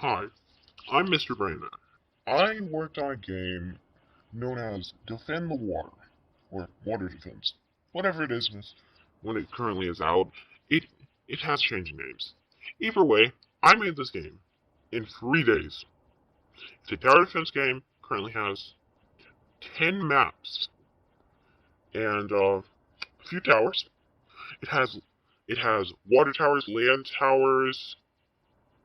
Hi, I'm Mr. Brainman. I worked on a game known as Defend the Water, or Water Defense. Whatever it is when it currently is out, it, it has changed names. Either way, I made this game in 3 days. It's a tower defense game, currently has 10 maps, and a few towers. It has water towers, land towers,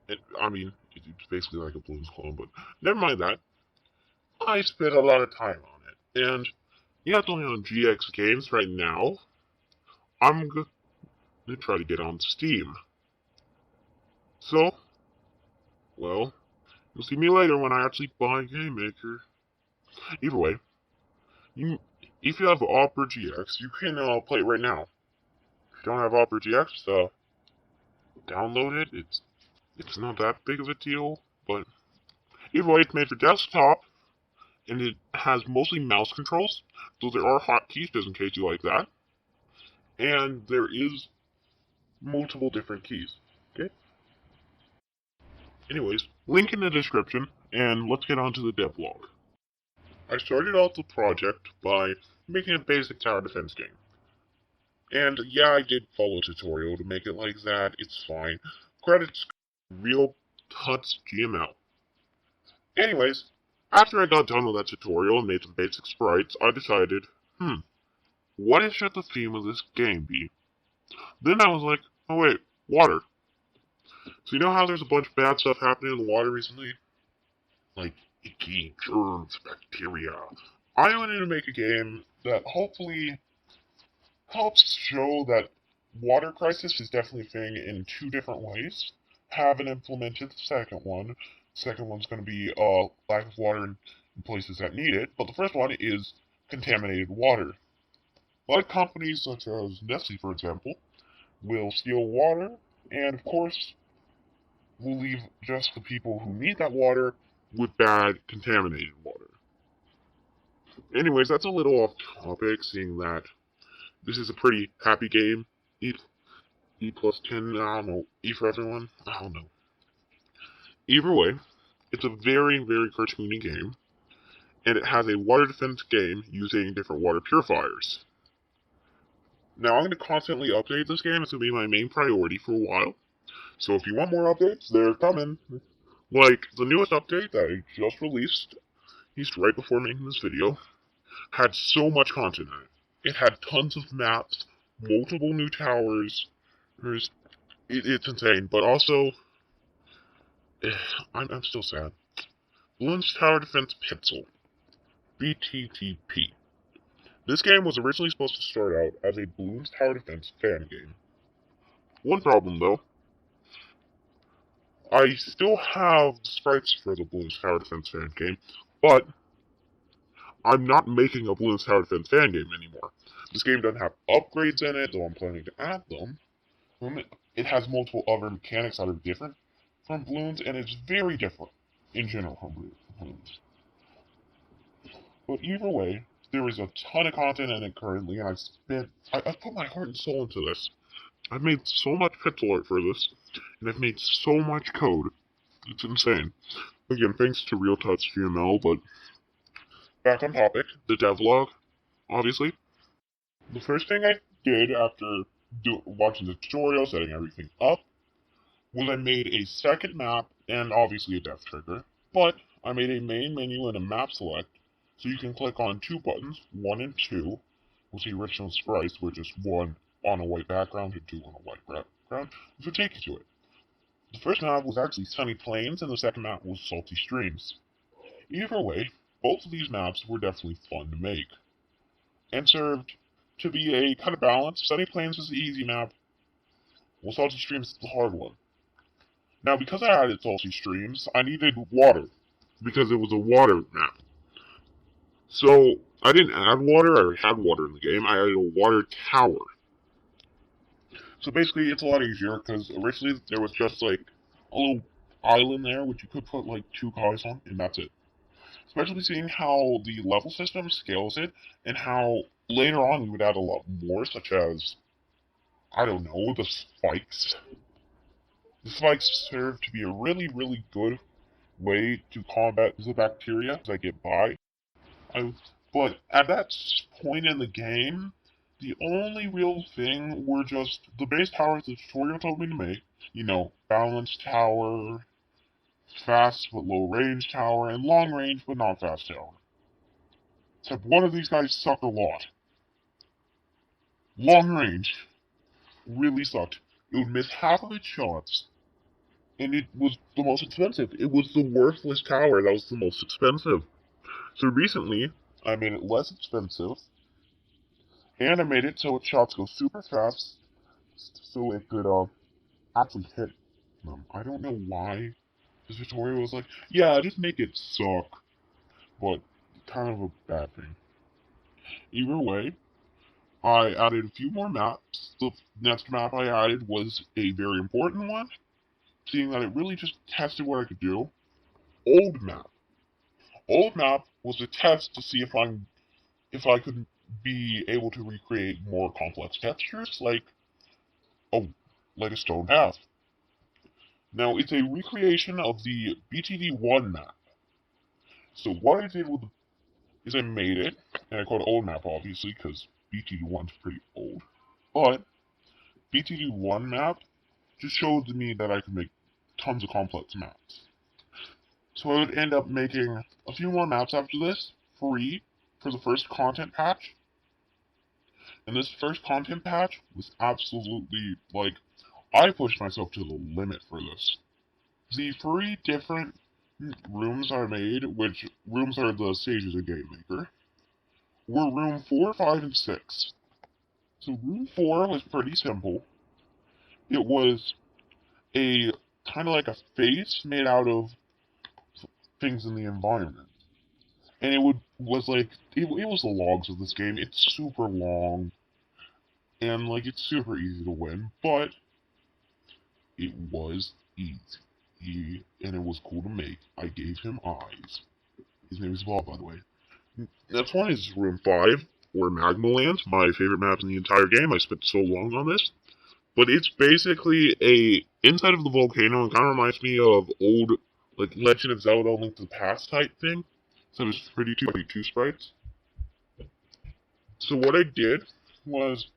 it's basically like a Bloons clone, but never mind that. I spent a lot of time on it, and it's only on gx.games right now. I'm gonna try to get on Steam. So, well, you'll see me later when I actually buy Game Maker. Either way, you, if you have Opera GX, you can play it right now. If you don't have Opera GX, download it. It's not that big of a deal, but either way, it's made for desktop, and it has mostly mouse controls, so there are hotkeys just in case you like that. And there is multiple different keys. Okay? Anyways, link in the description, and let's get on to the devlog. I started out the project by making a basic tower defense game. And yeah, I did follow a tutorial to make it like that, it's fine. Credits real tuts GML. Anyways, after I got done with that tutorial and made some basic sprites, I decided, what should the theme of this game be? Then I was like, oh wait, water. So you know how there's a bunch of bad stuff happening in the water recently? Like icky, germs, bacteria. I wanted to make a game that hopefully helps show that water crisis is definitely a thing in 2 different ways. Haven't implemented the second one. Second one's going to be lack of water in places that need it. But the first one is contaminated water. Like companies such as Nestle, for example, will steal water, and of course, will leave just the people who need that water with bad, contaminated water. Anyways, that's a little off topic, seeing that this is a pretty happy game. E plus 10, I don't know, E for everyone? I don't know. Either way, it's a very, very cartoony game, and it has a water defense game using different water purifiers. Now, I'm going to constantly update this game. It's going to be my main priority for a while. So if you want more updates, they're coming. Like, the newest update that I just released right before making this video, had so much content in it. It had tons of maps, multiple new towers. It's insane, but also, I'm still sad. Bloons Tower Defense Pixel, BTTP. This game was originally supposed to start out as a Bloons Tower Defense fan game. One problem though, I still have the sprites for the Bloons Tower Defense fan game, but I'm not making a Bloons Tower Defense fan game anymore. This game doesn't have upgrades in it, though I'm planning to add them. It has multiple other mechanics that are different from Bloons, and it's very different in general from Bloons. But either way, there is a ton of content in it currently, and I've put my heart and soul into this. I've made so much pixel art for this, and I've made so much code. It's insane. Again, thanks to Real Touch GML, but back on topic, the devlog, obviously. The first thing I did after watching the tutorial, setting everything up, was I made a second map, and obviously a death trigger, but I made a main menu and a map select, so you can click on 2 buttons, 1 and 2, with the original sprites, which is 1 on a white background and 2 on a white background, which will take you to it. The first map was actually Sunny Plains, and the second map was Salty Streams. Either way, both of these maps were definitely fun to make, and served to be a kind of balance. Sunny Plains was the easy map, while Salty Streams is the hard one. Now, because I added Salty Streams, I needed water, because it was a water map. So, I didn't add water, I already had water in the game, I added a water tower. So basically, it's a lot easier, because originally there was just like a little island there, which you could put like 2 cars on, and that's it. Especially seeing how the level system scales it, and how later on we would add a lot more, such as, I don't know, the spikes. The spikes serve to be a really, really good way to combat the bacteria as I get by. But at that point in the game, the only real thing were just the base towers the tutorial told me to make. You know, balanced tower, fast but low range tower, and long range but not fast tower. Except one of these guys sucked a lot. Long range really sucked. It would miss half of its shots, and it was the most expensive. It was the worthless tower that was the most expensive. So recently, I made it less expensive, and I made it so its shots go super fast, so it could actually hit them. I don't know why the tutorial was like, yeah, just make it suck, but kind of a bad thing. Either way, I added a few more maps. The next map I added was a very important one, seeing that it really just tested what I could do. Old map. Old map was a test to see if I could be able to recreate more complex textures, like a stone path. Now it's a recreation of the BTD1 map. So what I did is I made it, and I called it old map obviously because BTD1 is pretty old. But BTD1 map just showed me that I could make tons of complex maps. So I would end up making a few more maps after this, free, for the first content patch. And this first content patch was absolutely, I pushed myself to the limit for this. The 3 different rooms I made, which rooms are the stages of Game Maker, were room 4, 5, and 6. So room 4 was pretty simple. It was a kind of like a face made out of things in the environment. And it was the logs of this game. It's super long, and it's super easy to win, but it was easy, and it was cool to make. I gave him eyes. His name is Bob, by the way. Next one is room 5, or Magma Land, my favorite map in the entire game. I spent so long on this. But it's basically inside of the volcano. It kind of reminds me of old, Legend of Zelda Link to the Past type thing. So it's pretty two sprites. So what I did was,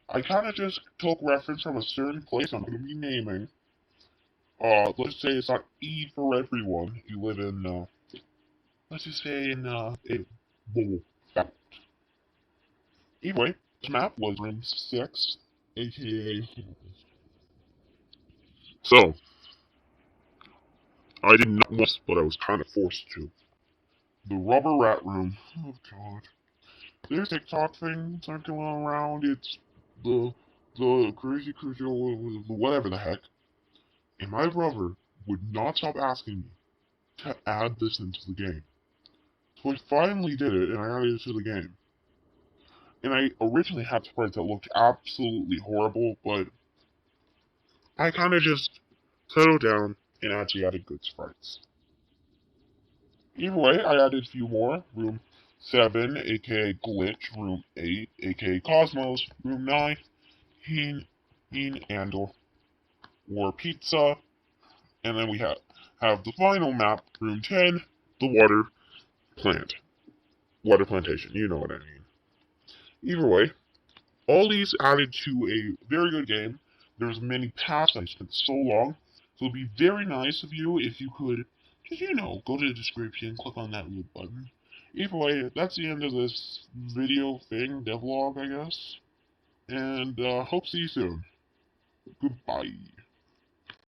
I kind of just took reference from a certain place I'm going to be naming. Let's say it's not E for everyone. You live in, let's just say in, a bowl. Anyway, this map was room 6, aka... So, I did not want this, but I was kind of forced to. The rubber rat room. Oh god. There's TikTok thing circling around. It's the crazy crucial whatever the heck. And my brother would not stop asking me to add this into the game. So I finally did it, and I added it to the game. And I originally had sprites that looked absolutely horrible, but I kind of just settled down and actually added good sprites. Either way, I added a few more. Room 7, aka Glitch. Room 8, aka Cosmos. Room 9, Heen and or Pizza. And then we have the final map, room 10, the water plantation. You know what I mean. Either way, all these added to a very good game. There's many paths. I spent so long. So it'd be very nice of you if you could just, go to the description, click on that little button. Either way, that's the end of this video thing, devlog, I guess. And hope to see you soon. Goodbye.